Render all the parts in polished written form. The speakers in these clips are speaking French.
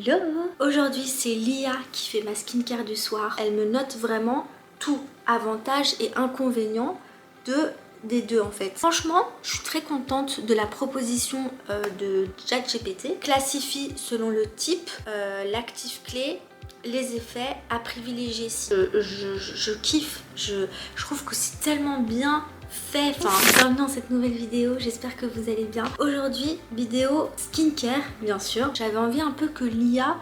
Hello! Aujourd'hui c'est Lia qui fait ma skincare du soir. Elle me note vraiment tout, avantages et inconvénients des deux en fait. Franchement, je suis très contente de la proposition de ChatGPT. Classifie selon le type, l'actif clé, les effets à privilégier. Je kiffe, je trouve que c'est tellement bien fait. Enfin, bienvenue dans cette nouvelle vidéo, j'espère que vous allez bien. Aujourd'hui, vidéo skincare bien sûr. J'avais envie un peu que l'IA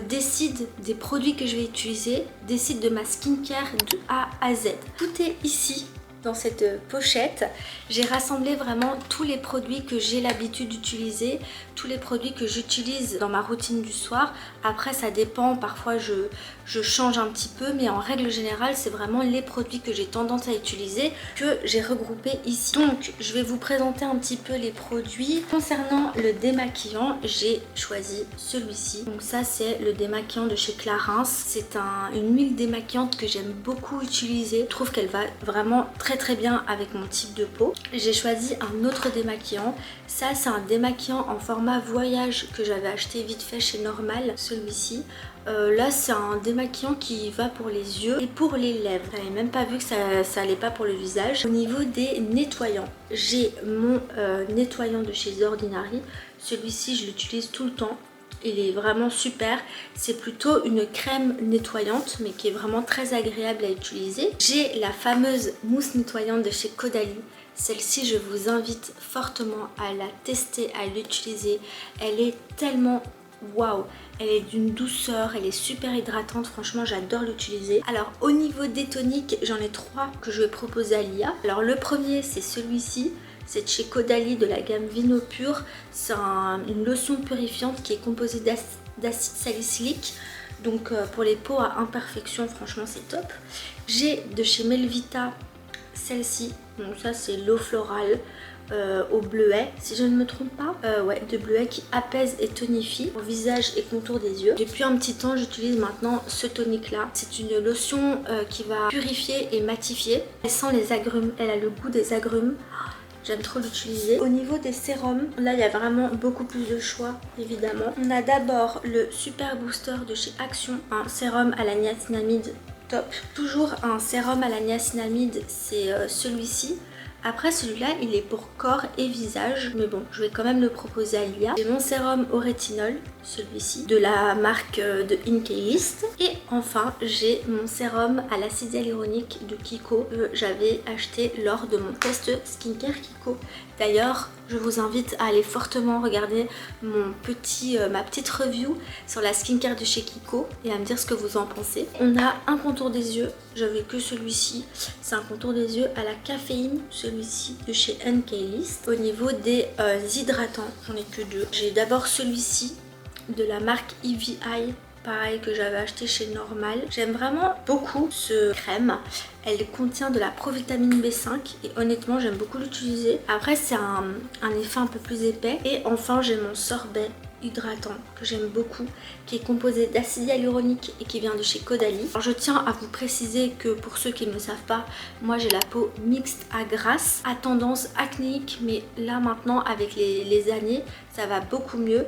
décide des produits que je vais utiliser, décide de ma skincare de A à Z. Tout est ici dans cette pochette. J'ai rassemblé vraiment tous les produits que j'ai l'habitude d'utiliser, tous les produits que j'utilise dans ma routine du soir. Après ça dépend, parfois je change un petit peu, mais en règle générale c'est vraiment les produits que j'ai tendance à utiliser que j'ai regroupés ici. Donc je vais vous présenter un petit peu les produits. Concernant le démaquillant, j'ai choisi celui-ci. Donc ça c'est le démaquillant de chez Clarins. C'est une huile démaquillante que j'aime beaucoup utiliser. Je trouve qu'elle va vraiment très bien avec mon type de peau. J'ai choisi un autre démaquillant. Ça c'est un démaquillant en format voyage que j'avais acheté vite fait chez Normal, celui-ci. Là c'est un démaquillant qui va pour les yeux et pour les lèvres. J'avais même pas vu que ça allait pas pour le visage. Au niveau des nettoyants, j'ai mon nettoyant de chez Ordinary. Celui-ci je l'utilise tout le temps. Il est vraiment super. C'est plutôt une crème nettoyante mais qui est vraiment très agréable à utiliser. J'ai la fameuse mousse nettoyante de chez Caudalie. Celle-ci je vous invite fortement à la tester, à l'utiliser. Elle est tellement waouh, elle est d'une douceur, elle est super hydratante, franchement j'adore l'utiliser. Alors au niveau des toniques, j'en ai trois que je vais proposer à l'IA. Alors le premier c'est celui-ci. C'est de chez Caudalie de la gamme Vino Pur. C'est une lotion purifiante qui est composée d'acide salicylique. Donc pour les peaux à imperfection, franchement c'est top. J'ai de chez Melvita celle-ci. Donc ça c'est l'eau florale au bleuet, si je ne me trompe pas. Ouais, de bleuet qui apaise et tonifie pour visage et contour des yeux. Depuis un petit temps, j'utilise maintenant ce tonique là. C'est une lotion qui va purifier et matifier. Elle sent les agrumes, elle a le goût des agrumes. J'aime trop l'utiliser. Au niveau des sérums, là il y a vraiment beaucoup plus de choix évidemment. On a d'abord le Super Booster de chez Action, un sérum à la niacinamide top. Toujours un sérum à la niacinamide, c'est celui-ci. Après celui-là il est pour corps et visage, mais bon je vais quand même le proposer à l'IA. J'ai mon sérum au rétinol, celui-ci, de la marque de Inkey-List. Et enfin j'ai mon sérum à l'acide hyaluronique de Kiko que j'avais acheté lors de mon test skincare Kiko. D'ailleurs je vous invite à aller fortement regarder ma petite review sur la skincare de chez Kiko et à me dire ce que vous en pensez. On a un contour des yeux, j'avais que celui-ci, c'est un contour des yeux à la caféine, celui-ci de chez Inkey-List. Au niveau des hydratants, j'en ai que deux. J'ai d'abord celui-ci de la marque EVI, pareil que j'avais acheté chez Normal. J'aime vraiment beaucoup ce crème. Elle contient de la provitamine B5 et honnêtement j'aime beaucoup l'utiliser. Après c'est un effet un peu plus épais. Et enfin j'ai mon sorbet hydratant que j'aime beaucoup, qui est composé d'acide hyaluronique et qui vient de chez Caudalie. Alors je tiens à vous préciser que pour ceux qui ne le savent pas, moi j'ai la peau mixte à grasse, à tendance acnéique, mais là maintenant avec les années ça va beaucoup mieux.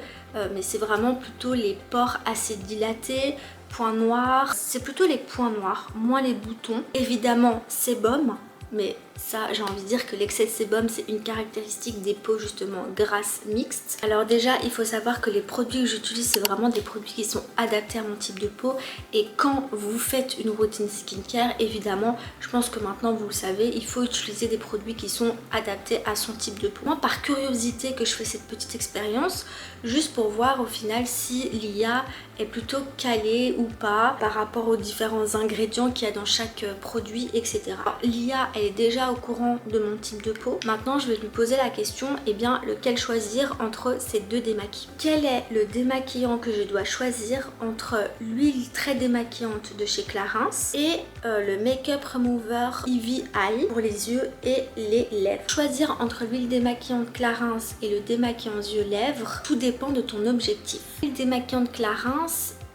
Mais c'est vraiment plutôt les pores assez dilatés, points noirs, c'est plutôt les points noirs, moins les boutons. Évidemment sébum, mais ça j'ai envie de dire que l'excès de sébum c'est une caractéristique des peaux justement grasses mixtes. Alors déjà il faut savoir que les produits que j'utilise c'est vraiment des produits qui sont adaptés à mon type de peau. Et quand vous faites une routine skincare, évidemment je pense que maintenant vous le savez, il faut utiliser des produits qui sont adaptés à son type de peau. Moi par curiosité que je fais cette petite expérience, juste pour voir au final si l'IA est plutôt calée ou pas par rapport aux différents ingrédients qu'il y a dans chaque produit, etc. L'IA elle est déjà au courant de mon type de peau. Maintenant je vais lui poser la question, et bien lequel choisir entre ces deux démaquillants. Quel est le démaquillant que je dois choisir entre l'huile très démaquillante de chez Clarins et le Make-up Remover EVI pour les yeux et les lèvres. Choisir entre l'huile démaquillante Clarins et le démaquillant yeux lèvres, tout dépend de ton objectif. L'huile démaquillante Clarins,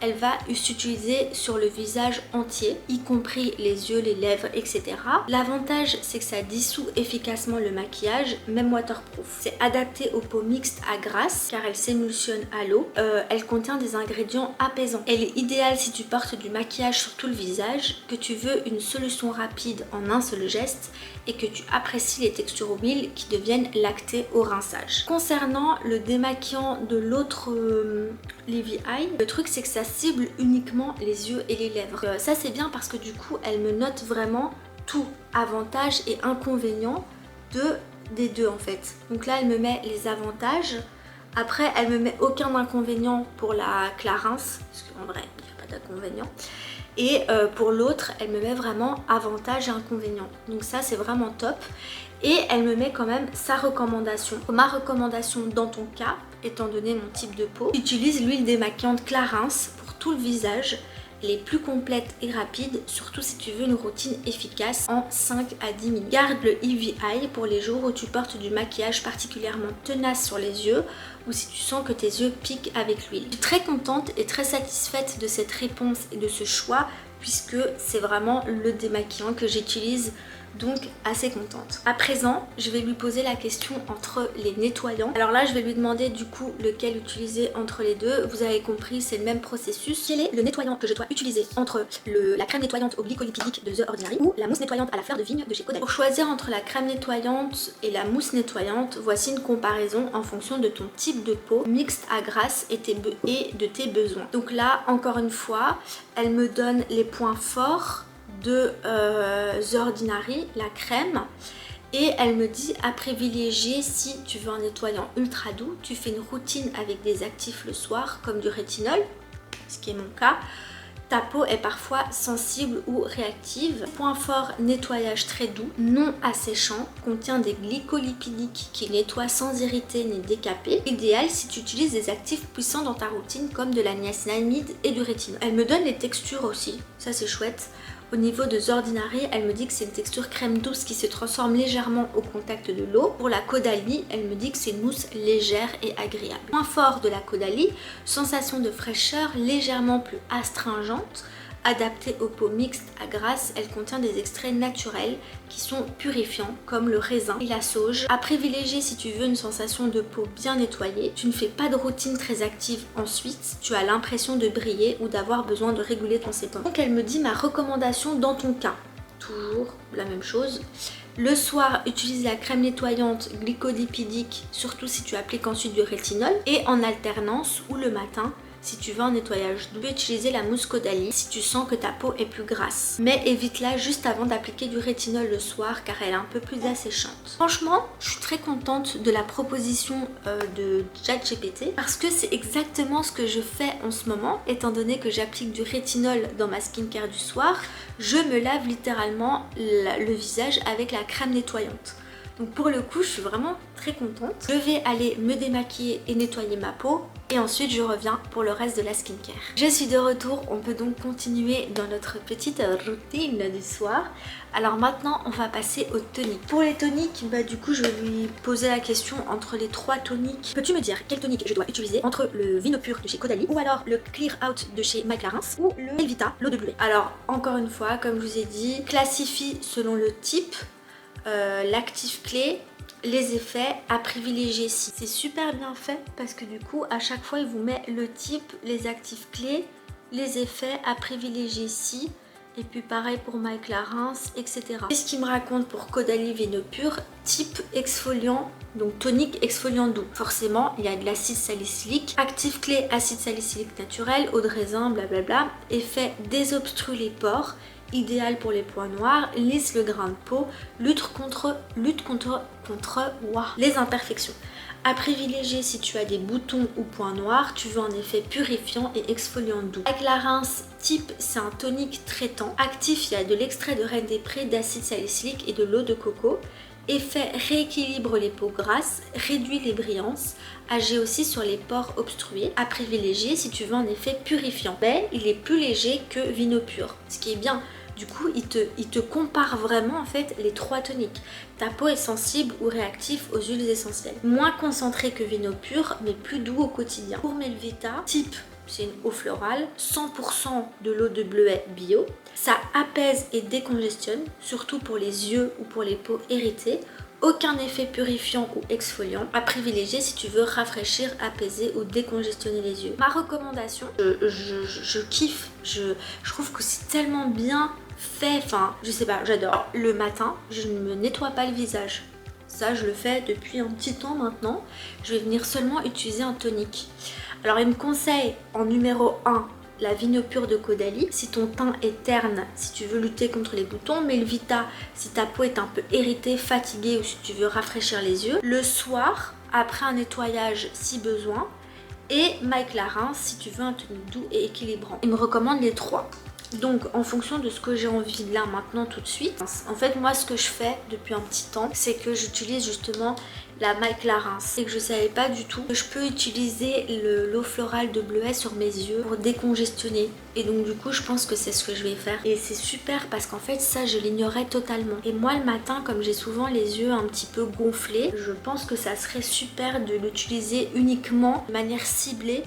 elle va s'utiliser sur le visage entier, y compris les yeux, les lèvres, etc. L'avantage, c'est que ça dissout efficacement le maquillage, même waterproof. C'est adapté aux peaux mixtes à grasse car elle s'émulsionne à l'eau. Elle contient des ingrédients apaisants. Elle est idéale si tu portes du maquillage sur tout le visage, que tu veux une solution rapide en un seul geste et que tu apprécies les textures huiles qui deviennent lactées au rinçage. Concernant le démaquillant de l'autre Livy Eye, le truc c'est que ça cible uniquement les yeux et les lèvres. Ça c'est bien parce que du coup elle me note vraiment tout, avantages et inconvénients des deux en fait. Donc là elle me met les avantages, après elle me met aucun inconvénient pour la Clarins, parce qu'en vrai il n'y a pas d'inconvénient. Et pour l'autre, elle me met vraiment avantages et inconvénients. Donc ça, c'est vraiment top. Et elle me met quand même sa recommandation. Ma recommandation dans ton cas, étant donné mon type de peau, utilise l'huile démaquillante Clarins pour tout le visage. Elle est plus complète et rapide, surtout si tu veux une routine efficace en 5 à 10 minutes. Garde le Livy Eye pour les jours où tu portes du maquillage particulièrement tenace sur les yeux ou si tu sens que tes yeux piquent avec l'huile. Je suis très contente et très satisfaite de cette réponse et de ce choix puisque c'est vraiment le démaquillant que j'utilise, donc assez contente. À présent, je vais lui poser la question entre les nettoyants. Alors là, je vais lui demander du coup lequel utiliser entre les deux. Vous avez compris, c'est le même processus. Quel est le nettoyant que je dois utiliser entre la crème nettoyante au glycolipidique de The Ordinary ou la mousse nettoyante à la fleur de vigne de chez Caudalie? Pour choisir entre la crème nettoyante et la mousse nettoyante, voici une comparaison en fonction de ton type de peau, mixte à grasse et de tes besoins. Donc là, encore une fois, elle me donne les points forts de The Ordinary, la crème, et elle me dit à privilégier si tu veux un nettoyant ultra doux, tu fais une routine avec des actifs le soir comme du rétinol, ce qui est mon cas. Ta peau est parfois sensible ou réactive. Point fort, nettoyage très doux, non asséchant, contient des glycolipidiques qui nettoient sans irriter ni décaper. Idéal si tu utilises des actifs puissants dans ta routine comme de la niacinamide et du rétinol. Elle me donne les textures aussi, ça c'est chouette. Au niveau de The Ordinary, elle me dit que c'est une texture crème douce qui se transforme légèrement au contact de l'eau. Pour la Caudalie, elle me dit que c'est une mousse légère et agréable. Point fort de la Caudalie, sensation de fraîcheur légèrement plus astringente. Adaptée aux peaux mixtes à grasse, elle contient des extraits naturels qui sont purifiants comme le raisin et la sauge. À privilégier si tu veux une sensation de peau bien nettoyée. Tu ne fais pas de routine très active ensuite, tu as l'impression de briller ou d'avoir besoin de réguler ton sébum. Donc elle me dit ma recommandation dans ton cas. Toujours la même chose. Le soir, utilise la crème nettoyante glycolipidique, surtout si tu appliques ensuite du rétinol. Et en alternance ou le matin, si tu veux un nettoyage, tu peux utiliser la mousse Caudalie si tu sens que ta peau est plus grasse. Mais évite-la juste avant d'appliquer du rétinol le soir car elle est un peu plus asséchante. Franchement, je suis très contente de la proposition de ChatGPT parce que c'est exactement ce que je fais en ce moment. Étant donné que j'applique du rétinol dans ma skincare du soir, je me lave littéralement le visage avec la crème nettoyante. Donc pour le coup, je suis vraiment très contente. Je vais aller me démaquiller et nettoyer ma peau et ensuite je reviens pour le reste de la skincare. Je suis de retour, on peut donc continuer dans notre petite routine du soir. Alors maintenant, on va passer aux toniques. Pour les toniques, du coup, je vais lui poser la question entre les 3 toniques. Peux-tu me dire quel tonique je dois utiliser entre le Vino Pur de chez Caudalie ou alors le Clear Out de chez My Clarins ou le Elvita, l'eau de bleuet? Alors, encore une fois, comme je vous ai dit, classifie selon le type, l'actif clé, les effets à privilégier si. C'est super bien fait parce que du coup à chaque fois il vous met le type, les actifs clés, les effets à privilégier si, et puis pareil pour My Clarins, etc. Qu'est-ce qu'il me raconte pour Caudalie Vino Pur? Type exfoliant, donc tonique exfoliant doux. Forcément il y a de l'acide salicylique, actif clé acide salicylique naturel, eau de raisin, blablabla, effet désobstrue les pores, idéal pour les points noirs, lisse le grain de peau, lutte contre les imperfections. À privilégier si tu as des boutons ou points noirs, tu veux un effet purifiant et exfoliant doux. My Clarins type, c'est un tonique traitant. Actif, il y a de l'extrait de Reine des Prés, d'acide salicylique et de l'eau de coco. Effet rééquilibre les peaux grasses, réduit les brillances, agit aussi sur les pores obstrués. À privilégier si tu veux un effet purifiant. Mais il est plus léger que Vino Pur, ce qui est bien. Du coup, il te compare vraiment en fait les 3 toniques. Ta peau est sensible ou réactive aux huiles essentielles. Moins concentré que Vino Pur, mais plus doux au quotidien. Pour Melvita, type c'est une eau florale, 100% de l'eau de bleuet bio. Ça apaise et décongestionne, surtout pour les yeux ou pour les peaux irritées. Aucun effet purifiant ou exfoliant à privilégier si tu veux rafraîchir, apaiser ou décongestionner les yeux. Ma recommandation, je kiffe, je trouve que c'est tellement bien fait, enfin je sais pas, j'adore. Le matin, je ne me nettoie pas le visage. Ça, je le fais depuis un petit temps maintenant. Je vais venir seulement utiliser un tonique. Alors, il me conseille en numéro 1 la Vinopure de Caudalie. Si ton teint est terne, si tu veux lutter contre les boutons. Melvita, si ta peau est un peu irritée, fatiguée ou si tu veux rafraîchir les yeux. Le soir, après un nettoyage si besoin. Et Mike Larin, si tu veux un tonique doux et équilibrant. Il me recommande les 3. Donc en fonction de ce que j'ai envie là maintenant tout de suite, en fait moi ce que je fais depuis un petit temps, c'est que j'utilise justement la Mike Larin. Et que je savais pas du tout que je peux utiliser l'eau florale de bleuet sur mes yeux pour décongestionner. Et donc du coup je pense que c'est ce que je vais faire. Et c'est super parce qu'en fait ça je l'ignorais totalement. Et moi le matin, comme j'ai souvent les yeux un petit peu gonflés, je pense que ça serait super de l'utiliser uniquement de manière ciblée.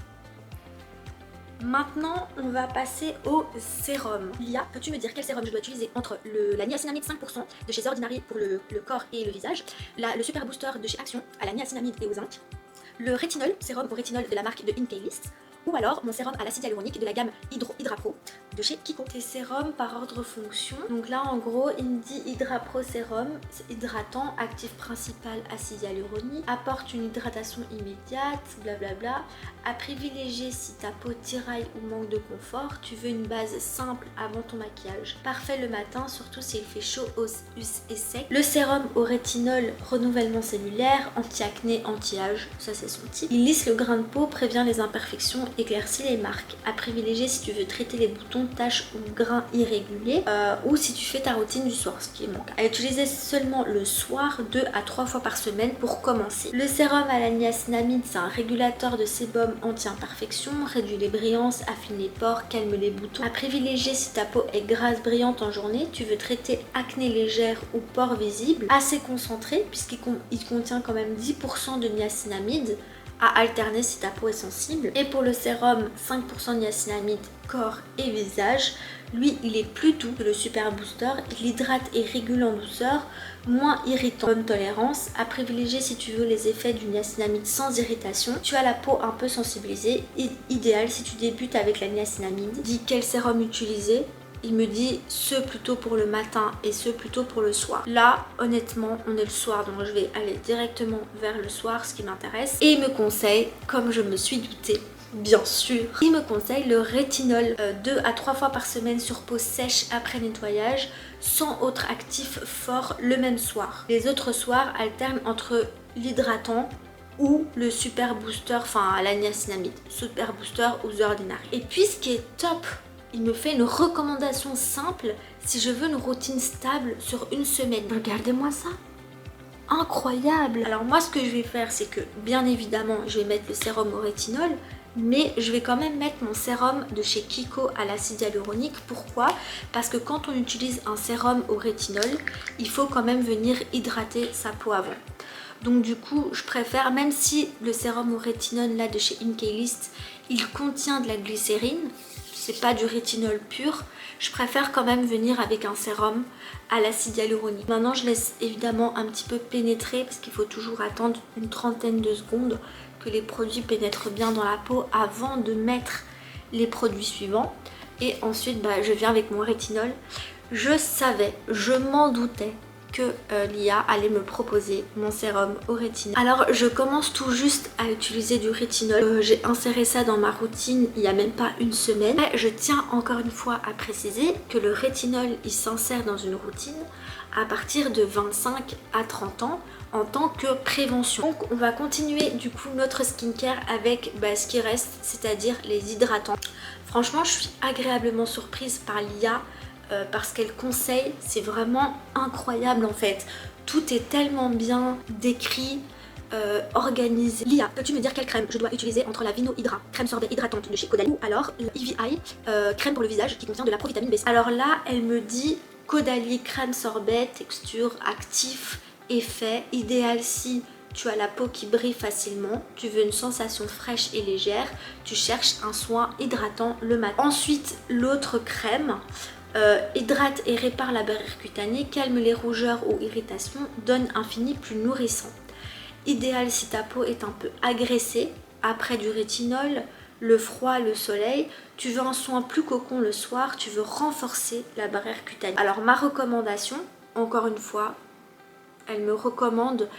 Maintenant, on va passer au sérum. Lia, peux-tu me dire quel sérum je dois utiliser entre la niacinamide 5% de chez Ordinary pour le corps et le visage, le super booster de chez Action à la niacinamide et au zinc, le rétinol, sérum au rétinol de la marque de Inkey-List, ou alors mon sérum à l'acide hyaluronique de la gamme Hydra Pro de chez Kiko. Tes sérums par ordre fonction. Donc là en gros il me dit Hydra Pro sérum, c'est hydratant, actif principal acide hyaluronique, apporte une hydratation immédiate, blablabla. À privilégier si ta peau tiraille ou manque de confort, tu veux une base simple avant ton maquillage. Parfait le matin, surtout s'il fait chaud et sec. Le sérum au rétinol, renouvellement cellulaire, anti-acné, anti-âge, ça c'est son titre. Il lisse le grain de peau, prévient les imperfections, éclaircit les marques. À privilégier si tu veux traiter les boutons, taches ou grains irréguliers ou si tu fais ta routine du soir, ce qui est mon cas. À utiliser seulement le soir 2 à 3 fois par semaine pour commencer. Le sérum à la niacinamide, c'est un régulateur de sébum anti-imperfection, réduit les brillances, affine les pores, calme les boutons. À privilégier si ta peau est grasse brillante en journée, tu veux traiter acné légère ou pores visibles, assez concentré puisqu'il contient quand même 10% de niacinamide, à alterner si ta peau est sensible. Et pour le sérum 5% de niacinamide corps et visage, lui il est plus doux que le super booster, il hydrate et régule en douceur, moins irritant, bonne tolérance. À privilégier si tu veux les effets du niacinamide sans irritation. Tu as la peau un peu sensibilisée, idéal si tu débutes avec la niacinamide. Dis quel sérum utiliser. Il me dit ce plutôt pour le matin et ce plutôt pour le soir. Là, honnêtement, on est le soir, donc je vais aller directement vers le soir, ce qui m'intéresse. Et il me conseille, comme je me suis doutée, bien sûr, il me conseille le rétinol 2 à 3 fois par semaine sur peau sèche après nettoyage, sans autre actif fort le même soir. Les autres soirs alternent entre l'hydratant ou le super booster, enfin la niacinamide, super booster ou ordinary. Et puis ce qui est top, il me fait une recommandation simple si je veux une routine stable sur une semaine. Regardez-moi ça, incroyable. Alors moi ce que je vais faire, c'est que bien évidemment je vais mettre le sérum au rétinol, mais je vais quand même mettre mon sérum de chez Kiko à l'acide hyaluronique. Pourquoi? Parce que quand on utilise un sérum au rétinol, il faut quand même venir hydrater sa peau avant. Donc du coup je préfère, même si le sérum au rétinol là de chez Inkey-List, il contient de la glycérine, c'est pas du rétinol pur, je préfère quand même venir avec un sérum à l'acide hyaluronique. Maintenant je laisse évidemment un petit peu pénétrer parce qu'il faut toujours attendre une trentaine de secondes que les produits pénètrent bien dans la peau avant de mettre les produits suivants. Et ensuite je viens avec mon rétinol. Je savais, je m'en doutais que Lia allait me proposer mon sérum au rétinol. Alors je commence tout juste à utiliser du rétinol. J'ai inséré ça dans ma routine il n'y a même pas une semaine. Mais je tiens encore une fois à préciser que le rétinol il s'insère dans une routine à partir de 25 à 30 ans en tant que prévention. Donc on va continuer du coup notre skincare avec ce qui reste, c'est-à-dire les hydratants. Franchement je suis agréablement surprise par Lia. Parce qu'elle conseille, c'est vraiment incroyable en fait. Tout est tellement bien décrit, organisé. Lia, peux-tu me dire quelle crème je dois utiliser entre la Vino Hydra, crème sorbet hydratante de chez Caudalie, ou alors la EVI, crème pour le visage qui contient de la provitamine B5. Alors là, elle me dit Caudalie crème sorbet, texture, actif, effet, idéal si tu as la peau qui brille facilement, tu veux une sensation fraîche et légère, tu cherches un soin hydratant le matin. Ensuite, l'autre crème hydrate et répare la barrière cutanée, calme les rougeurs ou irritations, donne un fini plus nourrissant. Idéal si ta peau est un peu agressée après du rétinol, le froid, le soleil, tu veux un soin plus cocon le soir, tu veux renforcer la barrière cutanée. Alors ma recommandation, encore une fois, elle me recommande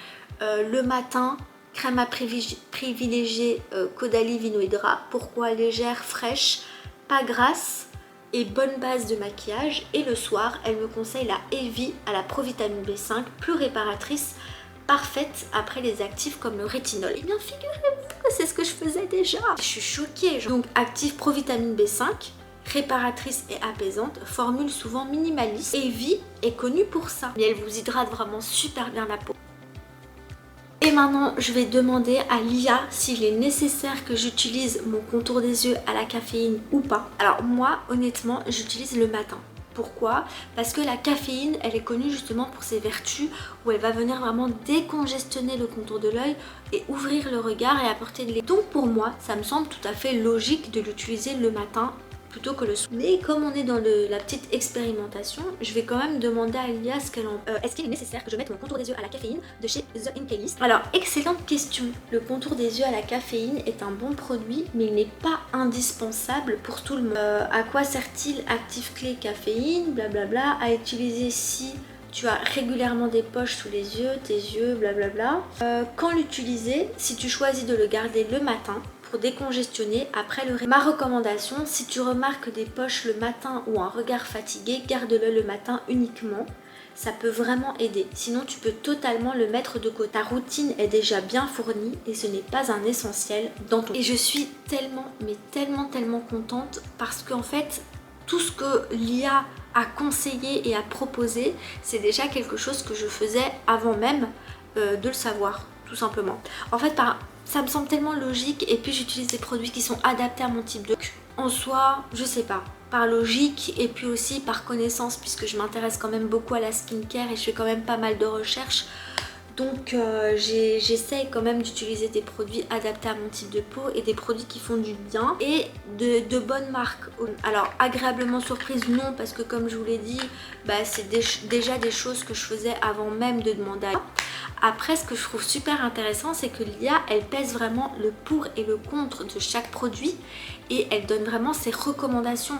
le matin, crème à privilégier Caudalie Vino Hydra. Pourquoi? Légère, fraîche, pas grasse et bonne base de maquillage. Et le soir, elle me conseille la Heavy à la provitamine B5, plus réparatrice, parfaite après les actifs comme le rétinol. Et bien figurez-vous que c'est ce que je faisais déjà. Je suis choquée. Donc actif provitamine B5, réparatrice et apaisante, formule souvent minimaliste. Heavy est connue pour ça. Mais elle vous hydrate vraiment super bien la peau. Et maintenant, je vais demander à Lia s'il est nécessaire que j'utilise mon contour des yeux à la caféine ou pas. Alors moi, honnêtement, j'utilise le matin. Pourquoi? Parce que la caféine, elle est connue justement pour ses vertus où elle va venir vraiment décongestionner le contour de l'œil et ouvrir le regard et apporter de l'éclat. Donc pour moi, ça me semble tout à fait logique de l'utiliser le matin plutôt que le soir. Mais comme on est dans la petite expérimentation, je vais quand même demander à Lia ce qu'elle en... Est-ce qu'il est nécessaire que je mette mon contour des yeux à la caféine de chez The Inkey-List? Alors, excellente question. Le contour des yeux à la caféine est un bon produit, mais il n'est pas indispensable pour tout le monde. À quoi sert-il? Actif clé caféine, blablabla, à utiliser si tu as régulièrement des poches sous les yeux, tes yeux, blablabla. Quand l'utiliser? Si tu choisis de le garder le matin, pour décongestionner après le réveil. Ma recommandation, si tu remarques des poches le matin ou un regard fatigué, garde-le le matin uniquement. Ça peut vraiment aider. Sinon, tu peux totalement le mettre de côté. Ta routine est déjà bien fournie et ce n'est pas un essentiel dans ton... Et je suis tellement, mais tellement contente parce qu'en fait, tout ce que Lia a conseillé et a proposé, c'est déjà quelque chose que je faisais avant même de le savoir, tout simplement. En fait, ça me semble tellement logique et puis j'utilise des produits qui sont adaptés à mon type de... En soi, je sais pas, par logique et puis aussi par connaissance puisque je m'intéresse quand même beaucoup à la skincare et je fais quand même pas mal de recherches. Donc j'essaye quand même d'utiliser des produits adaptés à mon type de peau et des produits qui font du bien et de bonnes marques. Alors agréablement surprise non parce que comme je vous l'ai dit, c'est déjà des choses que je faisais avant même de demander à... Après, ce que je trouve super intéressant, c'est que Lia, elle pèse vraiment le pour et le contre de chaque produit et elle donne vraiment ses recommandations.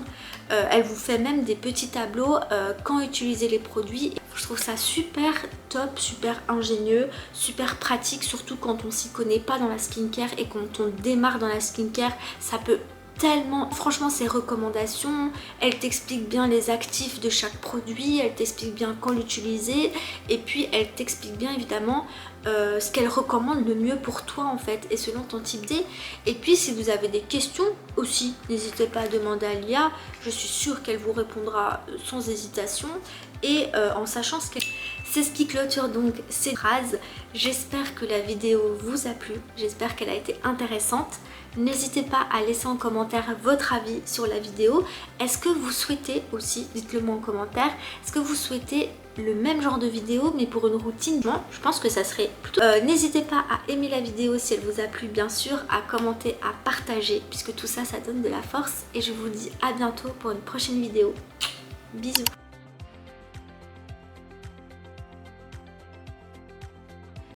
Elle vous fait même des petits tableaux quand utiliser les produits. Je trouve ça super top, super ingénieux, super pratique, surtout quand on s'y connaît pas dans la skincare et quand on démarre dans la skincare, ça peut tellement... Franchement, ses recommandations, elle t'explique bien les actifs de chaque produit, elle t'explique bien quand l'utiliser et puis elle t'explique bien évidemment ce qu'elle recommande le mieux pour toi en fait et selon ton type d'idée. Et puis si vous avez des questions aussi, n'hésitez pas à demander à Lia, je suis sûre qu'elle vous répondra sans hésitation et en sachant ce qu'elle... C'est ce qui clôture donc ces phrases. J'espère que la vidéo vous a plu, j'espère qu'elle a été intéressante. N'hésitez pas à laisser en commentaire votre avis sur la vidéo. Est-ce que vous souhaitez aussi, dites-le moi en commentaire, est-ce que vous souhaitez le même genre de vidéo mais pour une routine? Je pense que ça serait plutôt... N'hésitez pas à aimer la vidéo si elle vous a plu bien sûr, à commenter, à partager puisque tout ça, ça donne de la force et je vous dis à bientôt pour une prochaine vidéo. Bisous.